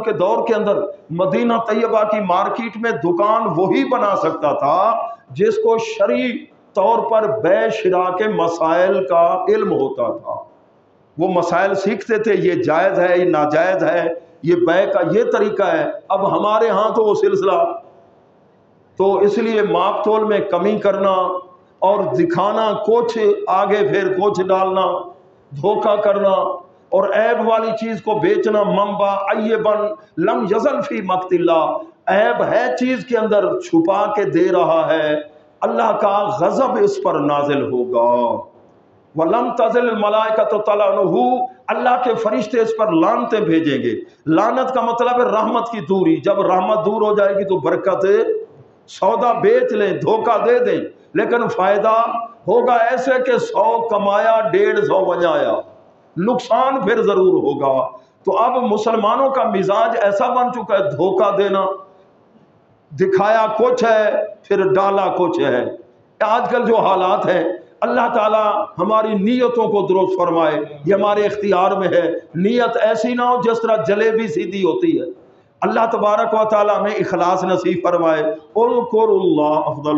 کے دور کے اندر مدینہ طیبہ کی مارکیٹ میں دکان وہی بنا سکتا تھا جس کو شرعی طور پر بے شراء کے مسائل کا علم ہوتا تھا۔ وہ مسائل سیکھتے تھے، یہ جائز ہے، یہ ناجائز ہے، یہ بے کا یہ طریقہ ہے۔ اب ہمارے ہاں تو وہ سلسلہ، تو اس لیے ماپ تول میں کمی کرنا اور دکھانا کچھ، آگے پھر کچھ ڈالنا، دھوکہ کرنا اور عیب والی چیز کو بیچنا، منبع عیبن لم یزل فی مقت اللہ، عیب ہے چیز کے اندر چھپا کے دے رہا ہے، اللہ کا غضب اس پر نازل ہوگا۔ وَلَمْ تَزِلْ الْمَلَائِكَةُ تَلْعَنُهُ، اللہ کے فرشتے اس پر لعنتیں بھیجیں گے۔ لعنت کا مطلب ہے رحمت کی دوری، جب رحمت دور ہو جائے گی تو برکت، سودا بیچ لیں، دھوکہ دے دیں، لیکن فائدہ ہوگا ایسے کہ 100 کمایا 150 بنایا، نقصان پھر ضرور ہوگا۔ تو اب مسلمانوں کا مزاج ایسا بن چکا ہے، دھوکہ دینا، دکھایا کچھ ہے پھر ڈالا کچھ ہے۔ آج کل جو حالات ہیں، اللہ تعالی ہماری نیتوں کو درست فرمائے، یہ ہمارے اختیار میں ہے۔ نیت ایسی نہ ہو جس طرح جلیبی سیدھی ہوتی ہے۔ اللہ تبارک و تعالی ہمیں اخلاص نصیب فرمائے۔ اذکروا اللہ افضل